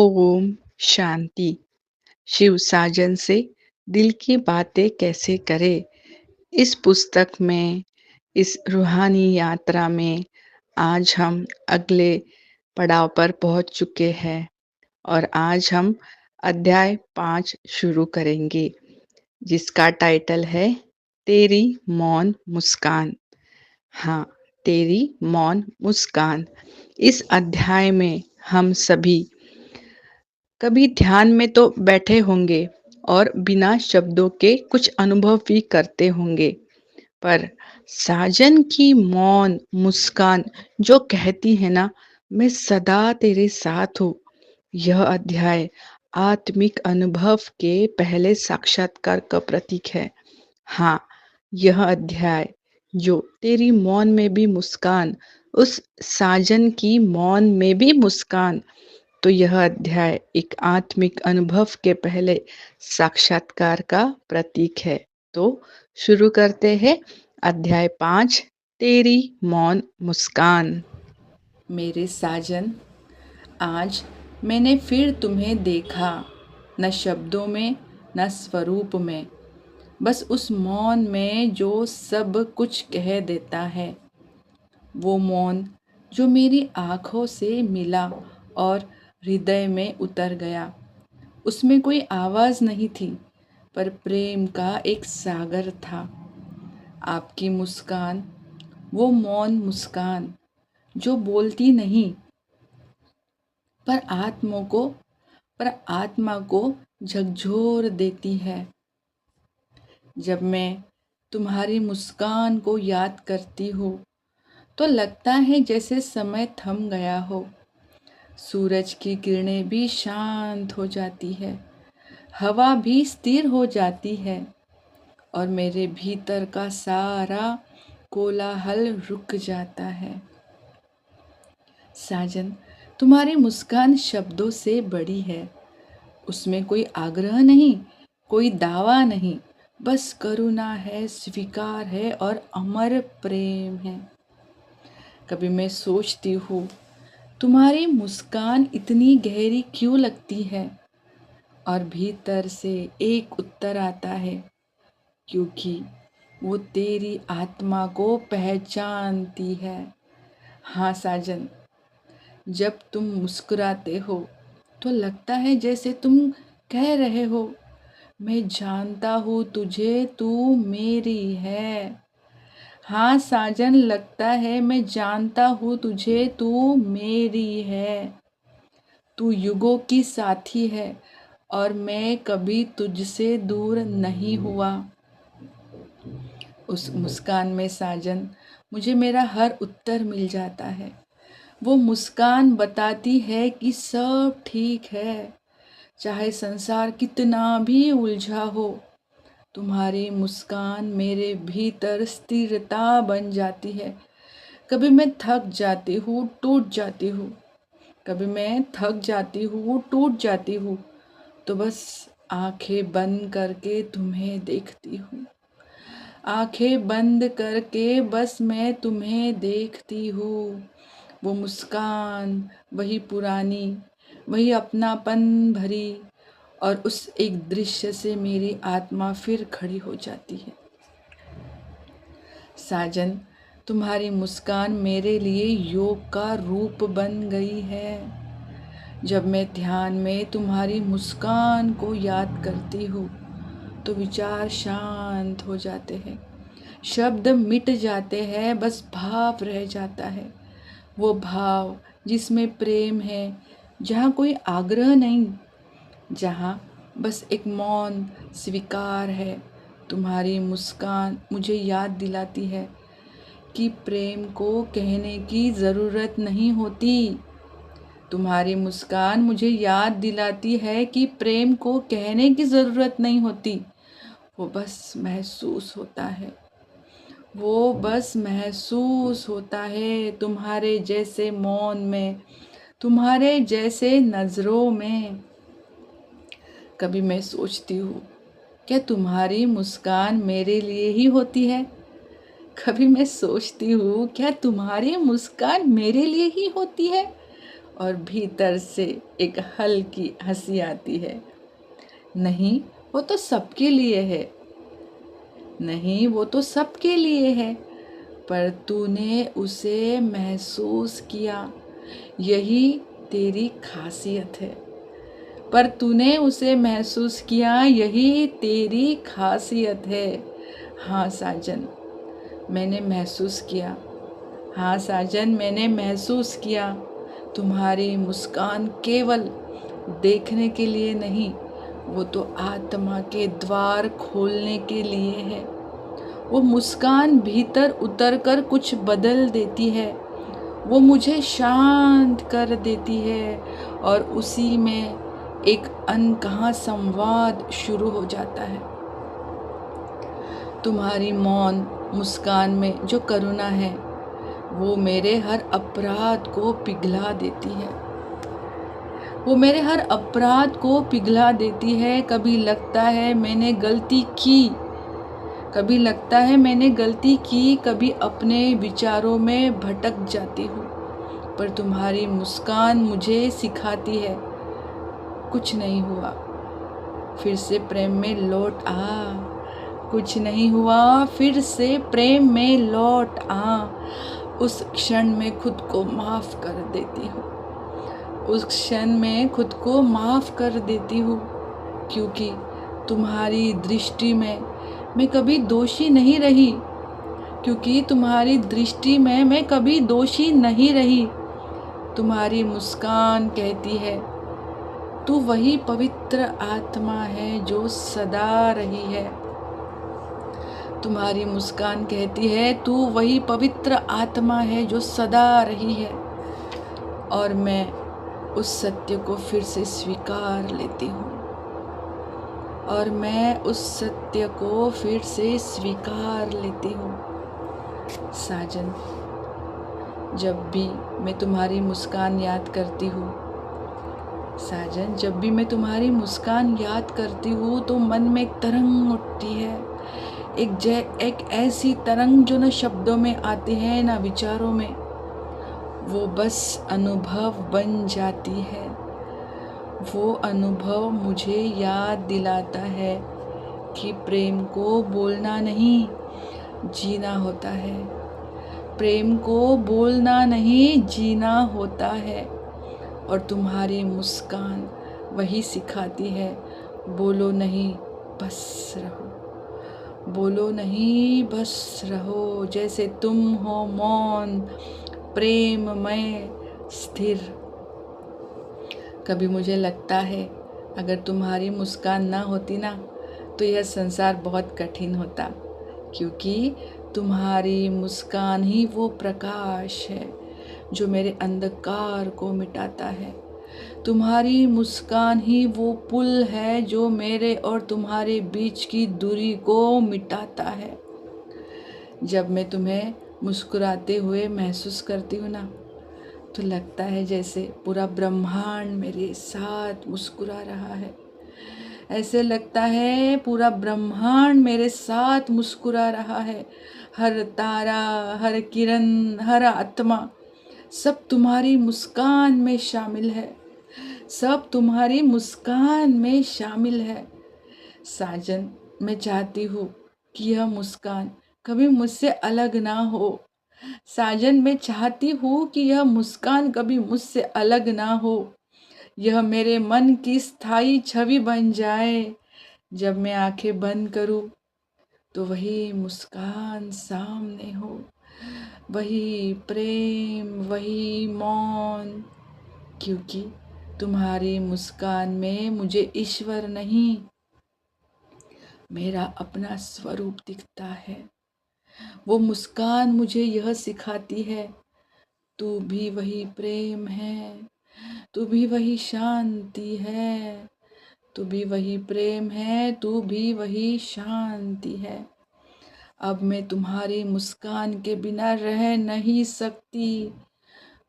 ओम शांति। शिव साजन से दिल की बातें कैसे करें। इस पुस्तक में, इस रूहानी यात्रा में आज हम अगले पड़ाव पर पहुंच चुके हैं और आज हम अध्याय 5 शुरू करेंगे, जिसका टाइटल है तेरी मौन मुस्कान। हाँ, तेरी मौन मुस्कान। इस अध्याय में हम सभी कभी ध्यान में तो बैठे होंगे और बिना शब्दों के कुछ अनुभव भी करते होंगे, पर साजन की मौन मुस्कान जो कहती है ना, मैं सदा तेरे साथ हूँ। यह अध्याय आत्मिक अनुभव के पहले साक्षात्कार का प्रतीक है। हाँ, यह अध्याय जो तेरी मौन में भी मुस्कान, उस साजन की मौन में भी मुस्कान, तो यह अध्याय एक आत्मिक अनुभव के पहले साक्षात्कार का प्रतीक है। तो शुरू करते हैं अध्याय 5, तेरी मौन मुस्कान। मेरे साजन, आज मैंने फिर तुम्हें देखा, न शब्दों में न स्वरूप में, बस उस मौन में जो सब कुछ कह देता है। वो मौन जो मेरी आँखों से मिला और हृदय में उतर गया। उसमें कोई आवाज़ नहीं थी, पर प्रेम का एक सागर था। आपकी मुस्कान, वो मौन मुस्कान जो बोलती नहीं, पर पर आत्मा को झकझोर देती है। जब मैं तुम्हारी मुस्कान को याद करती हूँ, तो लगता है जैसे समय थम गया हो। सूरज की किरणें भी शांत हो जाती है, हवा भी स्थिर हो जाती है, और मेरे भीतर का सारा कोलाहल रुक जाता है। साजन, तुम्हारी मुस्कान शब्दों से बड़ी है। उसमें कोई आग्रह नहीं, कोई दावा नहीं, बस करुणा है, स्वीकार है और अमर प्रेम है। कभी मैं सोचती हूँ, तुम्हारी मुस्कान इतनी गहरी क्यों लगती है, और भीतर से एक उत्तर आता है, क्योंकि वो तेरी आत्मा को पहचानती है। हाँ साजन, जब तुम मुस्कुराते हो तो लगता है जैसे तुम कह रहे हो, मैं जानता हूँ तुझे, तू मेरी है। हाँ साजन, लगता है मैं जानता हूँ तुझे, तू मेरी है। तू युगों की साथी है और मैं कभी तुझसे दूर नहीं हुआ। उस मुस्कान में साजन, मुझे मेरा हर उत्तर मिल जाता है। वो मुस्कान बताती है कि सब ठीक है, चाहे संसार कितना भी उलझा हो। तुम्हारी मुस्कान मेरे भीतर स्थिरता बन जाती है। कभी मैं थक जाती हूँ, टूट जाती हूँ, कभी मैं थक जाती हूँ, टूट जाती हूँ, तो बस आंखें बंद करके तुम्हें देखती हूँ। आंखें बंद करके बस मैं तुम्हें देखती हूँ। वो मुस्कान, वही पुरानी, वही अपनापन भरी, और उस एक दृश्य से मेरी आत्मा फिर खड़ी हो जाती है। साजन, तुम्हारी मुस्कान मेरे लिए योग का रूप बन गई है। जब मैं ध्यान में तुम्हारी मुस्कान को याद करती हूँ, तो विचार शांत हो जाते हैं, शब्द मिट जाते हैं, बस भाव रह जाता है। वो भाव जिसमें प्रेम है, जहाँ कोई आग्रह नहीं, जहाँ बस एक मौन स्वीकार है। तुम्हारी मुस्कान मुझे याद दिलाती है कि प्रेम को कहने की ज़रूरत नहीं होती। तुम्हारी मुस्कान मुझे याद दिलाती है कि प्रेम को कहने की ज़रूरत नहीं होती, वो बस महसूस होता है। वो बस महसूस होता है, तुम्हारे जैसे मौन में, तुम्हारे जैसे नज़रों में। कभी मैं सोचती हूँ, क्या तुम्हारी मुस्कान मेरे लिए ही होती है? कभी मैं सोचती हूँ, क्या तुम्हारी मुस्कान मेरे लिए ही होती है? और भीतर से एक हल्की हंसी आती है। नहीं, वो तो सबके लिए है। नहीं, वो तो सबके लिए है, पर तूने उसे महसूस किया, यही तेरी खासियत है। पर तूने उसे महसूस किया, यही तेरी खासियत है। हाँ साजन, मैंने महसूस किया। हाँ साजन, मैंने महसूस किया। तुम्हारी मुस्कान केवल देखने के लिए नहीं, वो तो आत्मा के द्वार खोलने के लिए है। वो मुस्कान भीतर उतरकर कुछ बदल देती है। वो मुझे शांत कर देती है और उसी में एक अनकहा संवाद शुरू हो जाता है। तुम्हारी मौन मुस्कान में जो करुणा है, वो मेरे हर अपराध को पिघला देती है। वो मेरे हर अपराध को पिघला देती है। कभी लगता है मैंने गलती की, कभी लगता है मैंने गलती की, कभी अपने विचारों में भटक जाती हूँ। पर तुम्हारी मुस्कान मुझे सिखाती है, कुछ नहीं हुआ, फिर से प्रेम में लौट आ। कुछ नहीं हुआ, फिर से प्रेम में लौट आ। उस क्षण में खुद को माफ कर देती हूँ। उस क्षण में खुद को माफ कर देती हूँ, क्योंकि तुम्हारी दृष्टि में मैं कभी दोषी नहीं रही। क्योंकि तुम्हारी दृष्टि में मैं कभी दोषी नहीं रही। तुम्हारी मुस्कान कहती है, तू वही पवित्र आत्मा है जो सदा रही है। तुम्हारी मुस्कान कहती है, तू वही पवित्र आत्मा है जो सदा रही है। और मैं उस सत्य को फिर से स्वीकार लेती हूँ। और मैं उस सत्य को फिर से स्वीकार लेती हूँ। साजन, जब भी मैं तुम्हारी मुस्कान याद करती हूँ, साजन, जब भी मैं तुम्हारी मुस्कान याद करती हूँ तो मन में एक तरंग उठती है। एक ऐसी तरंग जो न शब्दों में आती है न विचारों में, वो बस अनुभव बन जाती है। वो अनुभव मुझे याद दिलाता है कि प्रेम को बोलना नहीं, जीना होता है। प्रेम को बोलना नहीं, जीना होता है। और तुम्हारी मुस्कान वही सिखाती है, बोलो नहीं, बस रहो। बोलो नहीं, बस रहो, जैसे तुम हो मौन, प्रेममय, स्थिर। कभी मुझे लगता है अगर तुम्हारी मुस्कान ना होती ना, तो यह संसार बहुत कठिन होता, क्योंकि तुम्हारी मुस्कान ही वो प्रकाश है जो मेरे अंधकार को मिटाता है। तुम्हारी मुस्कान ही वो पुल है जो मेरे और तुम्हारे बीच की दूरी को मिटाता है। जब मैं तुम्हें मुस्कुराते हुए महसूस करती हूँ ना, तो लगता है जैसे पूरा ब्रह्मांड मेरे साथ मुस्कुरा रहा है। ऐसे लगता है पूरा ब्रह्मांड मेरे साथ मुस्कुरा रहा है। हर तारा, हर किरण, हर आत्मा, सब तुम्हारी मुस्कान में शामिल है। सब तुम्हारी मुस्कान में शामिल है। साजन, मैं चाहती हूँ कि यह मुस्कान कभी मुझसे अलग ना हो। साजन, मैं चाहती हूँ कि यह मुस्कान कभी मुझसे अलग ना हो। यह मेरे मन की स्थायी छवि बन जाए। जब मैं आंखें बंद करूँ तो वही मुस्कान सामने हो, वही प्रेम, वही मौन, क्योंकि तुम्हारी मुस्कान में मुझे ईश्वर नहीं, मेरा अपना स्वरूप दिखता है। वो मुस्कान मुझे यह सिखाती है, तू भी वही प्रेम है, तू भी वही शांति है, तू भी वही प्रेम है, तू भी वही शांति है। अब मैं तुम्हारी मुस्कान के बिना रह नहीं सकती।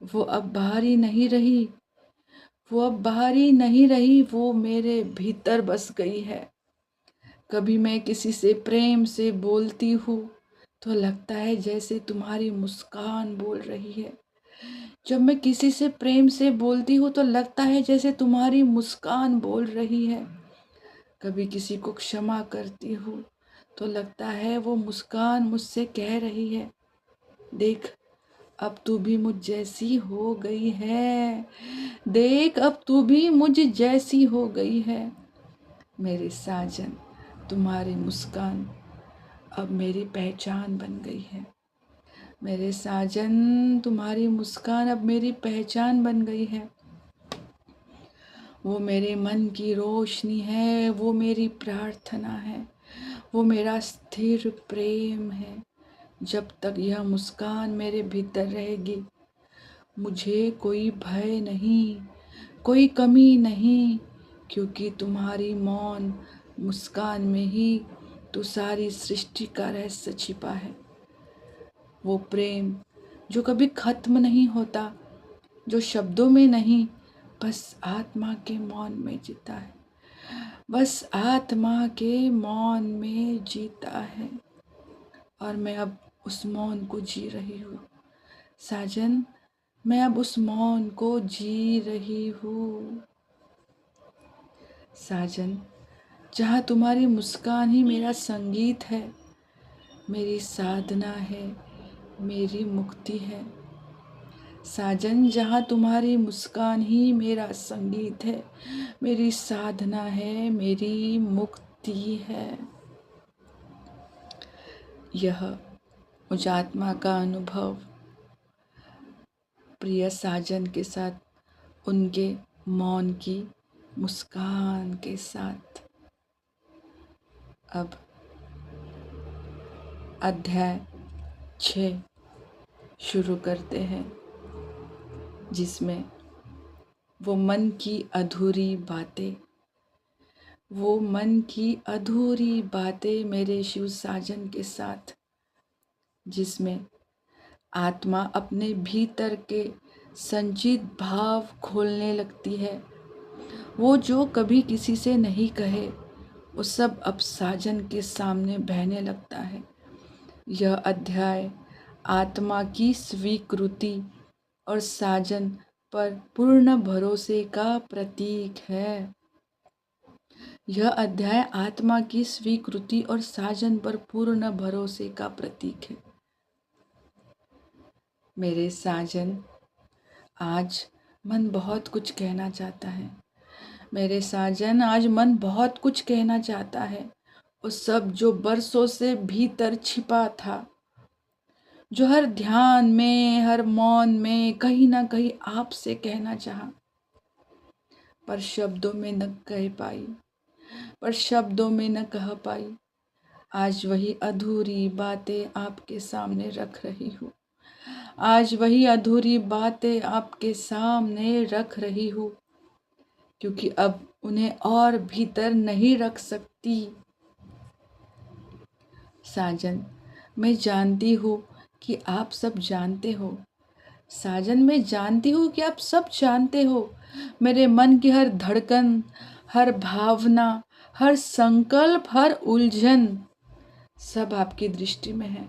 वो अब बाहरी नहीं रही, वो अब बाहरी नहीं रही, वो मेरे भीतर बस गई है। कभी मैं किसी से प्रेम से बोलती हूँ तो लगता है जैसे तुम्हारी मुस्कान बोल रही है। जब मैं किसी से प्रेम से बोलती हूँ तो लगता है जैसे तुम्हारी मुस्कान बोल रही है। कभी किसी को क्षमा करती हूँ तो लगता है वो मुस्कान मुझसे कह रही है, देख अब तू भी मुझ जैसी हो गई है, देख अब तू भी मुझ जैसी हो गई है। मेरे साजन, तुम्हारी मुस्कान अब मेरी पहचान बन गई है। मेरे साजन, तुम्हारी मुस्कान अब मेरी पहचान बन गई है। वो मेरे मन की रोशनी है, वो मेरी प्रार्थना है, वो मेरा स्थिर प्रेम है। जब तक यह मुस्कान मेरे भीतर रहेगी, मुझे कोई भय नहीं, कोई कमी नहीं, क्योंकि तुम्हारी मौन मुस्कान में ही तो सारी सृष्टि का रहस्य छिपा है। वो प्रेम जो कभी खत्म नहीं होता, जो शब्दों में नहीं, बस आत्मा के मौन में जीता है, बस आत्मा के मौन में जीता है। और मैं अब उस मौन को जी रही हूँ साजन, मैं अब उस मौन को जी रही हूँ। साजन, जहाँ तुम्हारी मुस्कान ही मेरा संगीत है, मेरी साधना है, मेरी मुक्ति है। साजन, जहाँ तुम्हारी मुस्कान ही मेरा संगीत है, मेरी साधना है, मेरी मुक्ति है। यह मुझ आत्मा का अनुभव प्रिय साजन के साथ, उनके मौन की मुस्कान के साथ। अब अध्याय 6 शुरू करते हैं, जिसमें वो मन की अधूरी बातें, वो मन की अधूरी बातें मेरे शिव साजन के साथ, जिसमें आत्मा अपने भीतर के संचित भाव खोलने लगती है। वो जो कभी किसी से नहीं कहे, वो सब अब साजन के सामने बहने लगता है। यह अध्याय आत्मा की स्वीकृति और साजन पर पूर्ण भरोसे का प्रतीक है। यह अध्याय आत्मा की स्वीकृति और साजन पर पूर्ण भरोसे का प्रतीक है। मेरे साजन, आज मन बहुत कुछ कहना चाहता है। मेरे साजन, आज मन बहुत कुछ कहना चाहता है। वो सब जो बरसों से भीतर छिपा था, जो हर ध्यान में, हर मौन में कहीं ना कहीं आपसे कहना चाहा, पर शब्दों में न कह पाई, पर शब्दों में न कह पाई। आज वही अधूरी बातें आपके सामने रख रही हूँ। आज वही अधूरी बातें आपके सामने रख रही हूँ, क्योंकि अब उन्हें और भीतर नहीं रख सकती। साजन, मैं जानती हूँ कि आप सब जानते हो। साजन, मैं जानती हूँ कि आप सब जानते हो। मेरे मन की हर धड़कन, हर भावना, हर संकल्प, हर उलझन सब आपकी दृष्टि में है।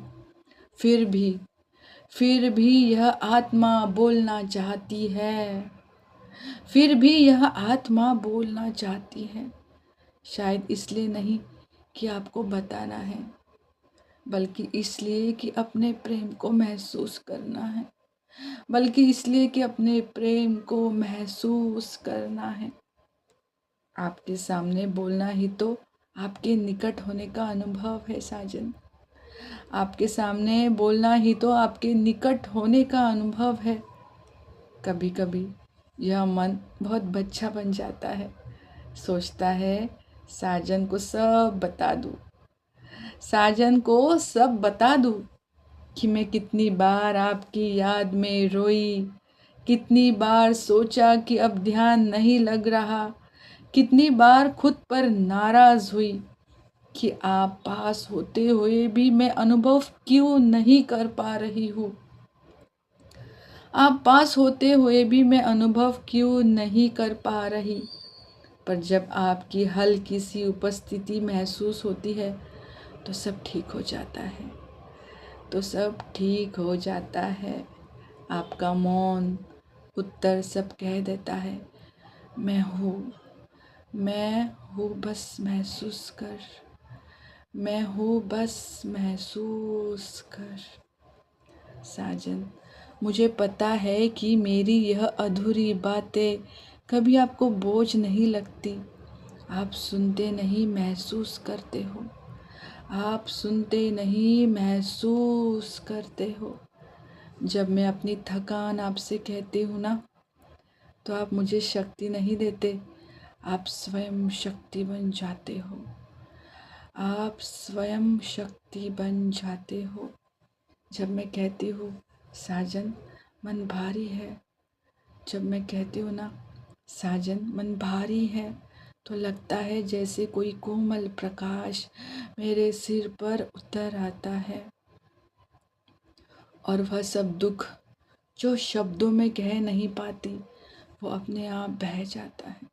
फिर भी यह आत्मा बोलना चाहती है। फिर भी यह आत्मा बोलना चाहती है। शायद इसलिए नहीं कि आपको बताना है, बल्कि इसलिए कि अपने प्रेम को महसूस करना है, बल्कि इसलिए कि अपने प्रेम को महसूस करना है। आपके सामने बोलना ही तो आपके निकट होने का अनुभव है साजन। आपके सामने बोलना ही तो आपके निकट होने का अनुभव है। कभी कभी यह मन बहुत बच्चा बन जाता है, सोचता है साजन को सब बता दूं, साजन को सब बता दूं कि मैं कितनी बार आपकी याद में रोई, कितनी बार सोचा कि अब ध्यान नहीं लग रहा, कितनी बार खुद पर नाराज हुई कि आप पास होते हुए भी मैं अनुभव क्यों नहीं कर पा रही हूँ। आप पास होते हुए भी मैं अनुभव क्यों नहीं कर पा रही। पर जब आपकी हल्की सी उपस्थिति महसूस होती है तो सब ठीक हो जाता है, तो सब ठीक हो जाता है। आपका मौन उत्तर सब कह देता है। मैं हूँ बस महसूस कर, मैं हूँ बस महसूस कर। साजन, मुझे पता है कि मेरी यह अधूरी बातें कभी आपको बोझ नहीं लगती। आप सुनते नहीं महसूस करते हो, आप सुनते नहीं महसूस करते हो। जब मैं अपनी थकान आपसे कहती हूँ ना, तो आप मुझे शक्ति नहीं देते, आप स्वयं शक्ति बन जाते हो, आप स्वयं शक्ति बन जाते हो। जब मैं कहती हूँ साजन मन भारी है, जब मैं कहती हूँ ना साजन मन भारी है, तो लगता है जैसे कोई कोमल प्रकाश मेरे सिर पर उतर आता है, और वह सब दुख जो शब्दों में कह नहीं पाती, वो अपने आप बह जाता है,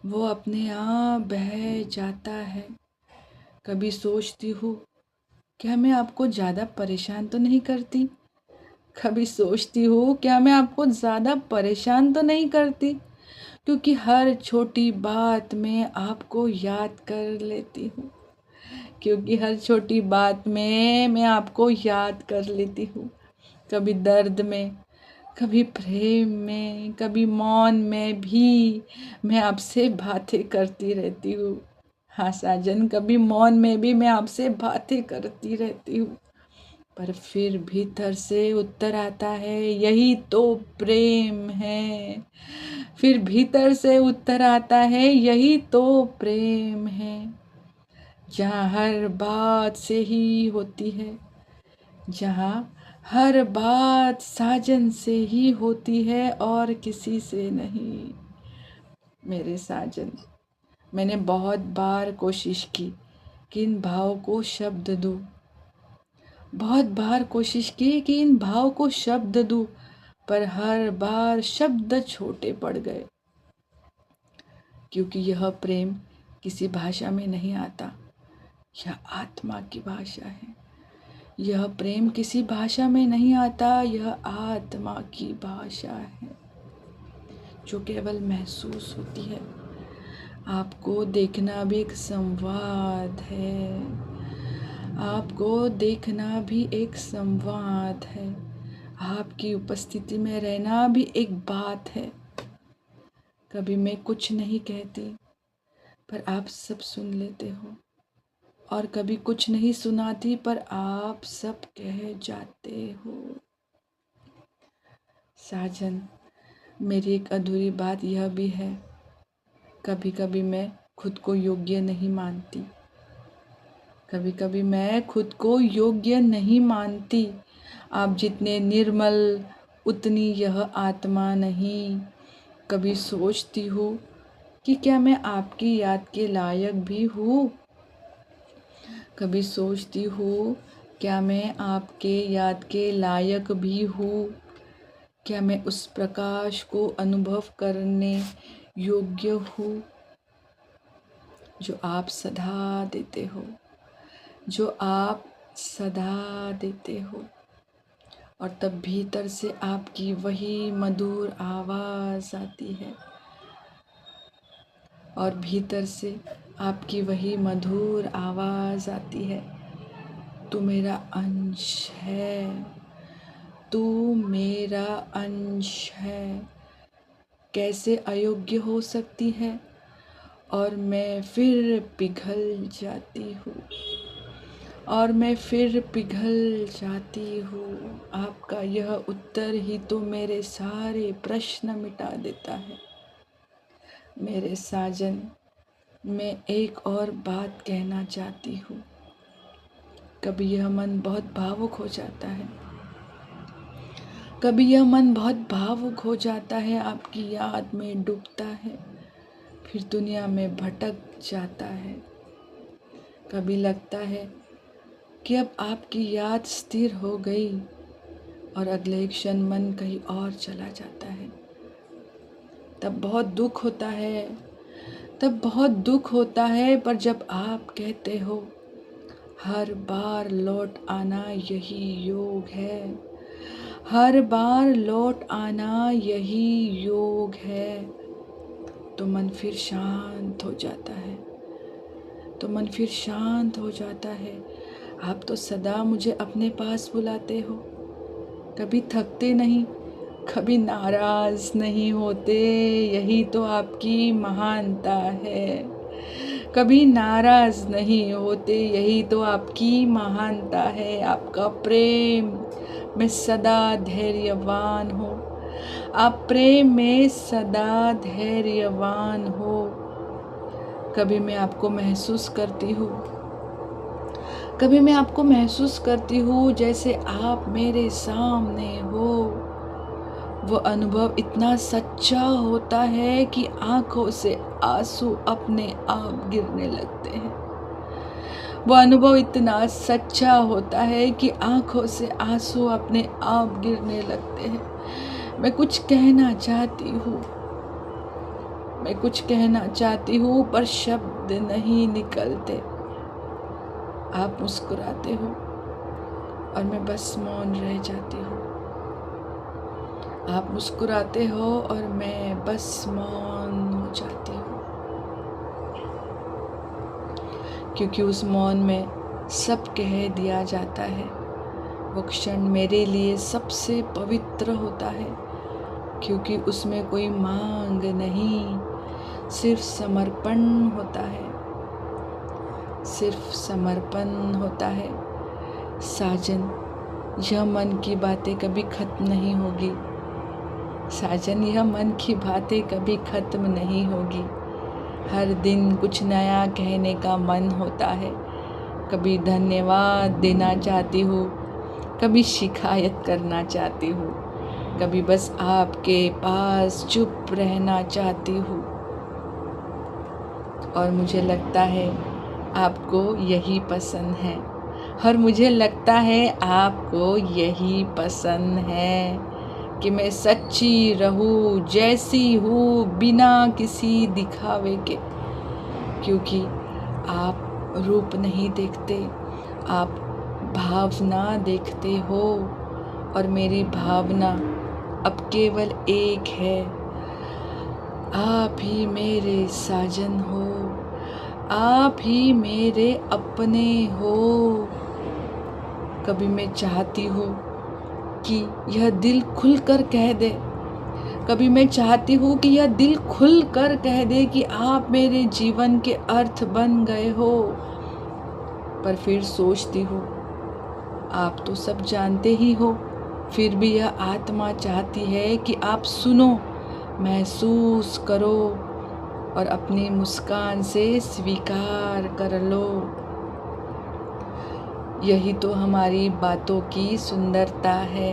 वो अपने आप बह जाता है। कभी सोचती हूँ, क्या मैं आपको ज़्यादा परेशान तो नहीं करती? कभी सोचती हूँ, क्या मैं आपको ज़्यादा परेशान तो नहीं करती? क्योंकि हर छोटी बात में आपको याद कर लेती हूँ, क्योंकि हर छोटी बात में मैं आपको याद कर लेती हूँ। कभी दर्द में, कभी प्रेम में, कभी मौन में भी मैं आपसे बातें करती रहती हूँ। हाँ साजन, कभी मौन में भी मैं आपसे बातें करती रहती हूँ, पर फिर भीतर से उत्तर आता है, यही तो प्रेम है। फिर भीतर से उत्तर आता है, यही तो प्रेम है। जहाँ हर बात से ही होती है, जहाँ हर बात साजन से ही होती है और किसी से नहीं। मेरे साजन, मैंने बहुत बार कोशिश की कि इन भाव को शब्द दूं, बहुत बार कोशिश की कि इन भाव को शब्द दूं, पर हर बार शब्द छोटे पड़ गए, क्योंकि यह प्रेम किसी भाषा में नहीं आता, यह आत्मा की भाषा है। यह प्रेम किसी भाषा में नहीं आता, यह आत्मा की भाषा है, जो केवल महसूस होती है। आपको देखना भी एक संवाद है, आपको देखना भी एक संवाद है, आपकी उपस्थिति में रहना भी एक बात है। कभी मैं कुछ नहीं कहती, पर आप सब सुन लेते हो, और कभी कुछ नहीं सुनाती, पर आप सब कह जाते हो। साजन, मेरी एक अधूरी बात यह भी है, कभी कभी मैं खुद को योग्य नहीं मानती, कभी कभी मैं खुद को योग्य नहीं मानती। आप जितने निर्मल उतनी यह आत्मा नहीं। कभी सोचती हूँ कि क्या मैं आपकी याद के लायक भी हूँ? कभी सोचती हूँ, क्या मैं आपके याद के लायक भी हूँ? क्या मैं उस प्रकाश को अनुभव करने योग्य हूँ जो आप सदा देते हो, जो आप सदा देते हो? और तब भीतर से आपकी वही मधुर आवाज़ आती है, और भीतर से आपकी वही मधुर आवाज़ आती है, तू मेरा अंश है, तू मेरा अंश है। कैसे अयोग्य हो सकती है? और मैं फिर पिघल जाती हूँ, और मैं फिर पिघल जाती हूँ। आपका यह उत्तर ही तो मेरे सारे प्रश्न मिटा देता है। मेरे साजन, मैं एक और बात कहना चाहती हूँ। कभी यह मन बहुत भावुक हो जाता है, कभी यह मन बहुत भावुक हो जाता है, आपकी याद में डूबता है, फिर दुनिया में भटक जाता है। कभी लगता है कि अब आपकी याद स्थिर हो गई, और अगले क्षण मन कहीं और चला जाता है। तब बहुत दुख होता है, तब बहुत दुख होता है, पर जब आप कहते हो हर बार लौट आना यही योग है, हर बार लौट आना यही योग है। तो मन फिर शांत हो जाता है, तो मन फिर शांत हो जाता है। आप तो सदा मुझे अपने पास बुलाते हो, कभी थकते नहीं, कभी नाराज नहीं होते। यही तो आपकी महानता है। कभी नाराज नहीं होते, यही तो आपकी महानता है। आपका प्रेम में सदा धैर्यवान हो, आप प्रेम में सदा धैर्यवान हो। कभी मैं आपको महसूस करती हूँ, कभी मैं आपको महसूस करती हूँ जैसे आप मेरे सामने हो। वो अनुभव इतना सच्चा होता है कि आंखों से आंसू अपने आप गिरने लगते हैं। वो अनुभव इतना सच्चा होता है कि आंखों से आंसू अपने आप गिरने लगते हैं। मैं कुछ कहना चाहती हूँ, मैं कुछ कहना चाहती हूँ पर शब्द नहीं निकलते। आप मुस्कुराते हो और मैं बस मौन रह जाती हूँ। आप मुस्कुराते हो और मैं बस मौन हो जाती हूँ, क्योंकि उस मौन में सब कह दिया जाता है। वो क्षण मेरे लिए सबसे पवित्र होता है, क्योंकि उसमें कोई मांग नहीं, सिर्फ समर्पण होता है, सिर्फ समर्पण होता है। साजन, यह मन की बातें कभी खत्म नहीं होगी। साजन, यह मन की बातें कभी खत्म नहीं होगी। हर दिन कुछ नया कहने का मन होता है। कभी धन्यवाद देना चाहती हूँ, कभी शिकायत करना चाहती हूँ, कभी बस आपके पास चुप रहना चाहती हूँ। और मुझे लगता है आपको यही पसंद है, और मुझे लगता है आपको यही पसंद है कि मैं सच्ची रहूं, जैसी हूँ, बिना किसी दिखावे के। क्योंकि आप रूप नहीं देखते, आप भावना देखते हो, और मेरी भावना अब केवल एक है। आप ही मेरे साजन हो, आप ही मेरे अपने हो। कभी मैं चाहती हूँ कि यह दिल खुलकर कह दे, कभी मैं चाहती हूँ कि यह दिल खुलकर कह दे कि आप मेरे जीवन के अर्थ बन गए हो। पर फिर सोचती हूँ, आप तो सब जानते ही हो, फिर भी यह आत्मा चाहती है कि आप सुनो, महसूस करो और अपनी मुस्कान से स्वीकार कर लो। यही तो हमारी बातों की सुंदरता है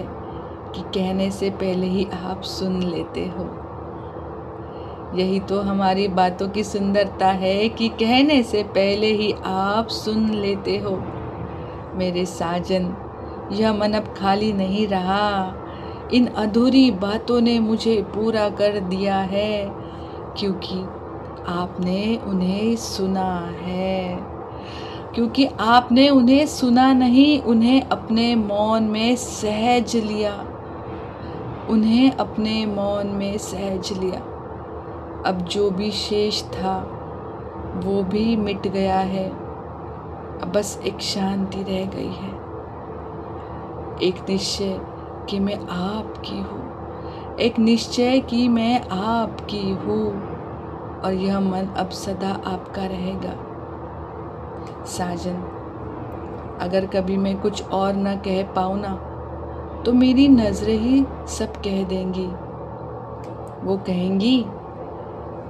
कि कहने से पहले ही आप सुन लेते हो। यही तो हमारी बातों की सुंदरता है कि कहने से पहले ही आप सुन लेते हो। मेरे साजन, यह मन अब खाली नहीं रहा। इन अधूरी बातों ने मुझे पूरा कर दिया है, क्योंकि आपने उन्हें सुना है। क्योंकि आपने उन्हें सुना नहीं, उन्हें अपने मौन में सहज लिया, उन्हें अपने मौन में सहज लिया। अब जो भी शेष था वो भी मिट गया है। अब बस एक शांति रह गई है, एक निश्चय कि मैं आपकी हूँ, एक निश्चय कि मैं आपकी हूँ, और यह मन अब सदा आपका रहेगा। साजन, अगर कभी मैं कुछ और न कह पाऊँ ना, तो मेरी नज़रें ही सब कह देंगी। वो कहेंगी,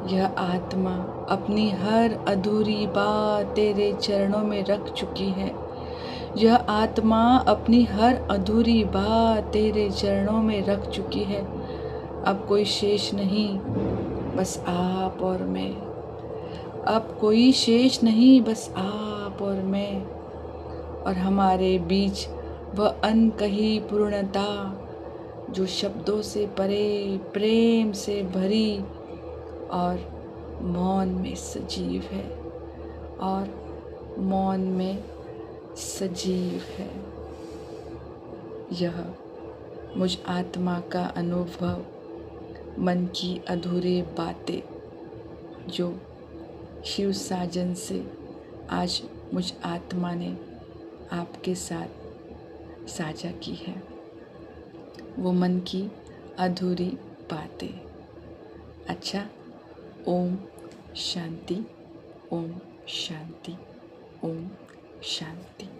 यह आत्मा अपनी हर अधूरी बात तेरे चरणों में रख चुकी है। यह आत्मा अपनी हर अधूरी बात तेरे चरणों में रख चुकी है। अब कोई शेष नहीं, बस आप और मैं। अब कोई शेष नहीं, बस आप और मैं, और हमारे बीच वह अनकही पूर्णता जो शब्दों से परे, प्रेम से भरी और मौन में सजीव है, और मौन में सजीव है। यह मुझ आत्मा का अनुभव, मन की अधूरी बातें जो शिव साजन से आज मुझ आत्मा ने आपके साथ साझा की है। वो मन की अधूरी बातें। अच्छा, ओम शांति, ओम शांति, ओम शांति।